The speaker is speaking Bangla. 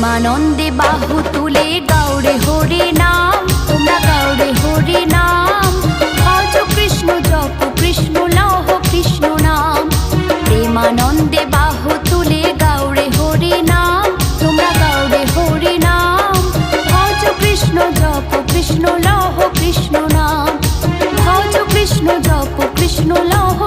প্রেমানন্দে বাহু তুলে গাওরে হরি নাম, তোমরা গাওরে হরি নাম। ভজ কৃষ্ণ জপ কৃষ্ণ লহ কৃষ্ণ নাম। প্রেমানন্দে বাহু তুলে গাওরে হরি নাম, তোমরা গাওরে হরি নাম। ভজ কৃষ্ণ জপ কৃষ্ণ লহ কৃষ্ণ নাম। ভজ কৃষ্ণ জপ কৃষ্ণ লহ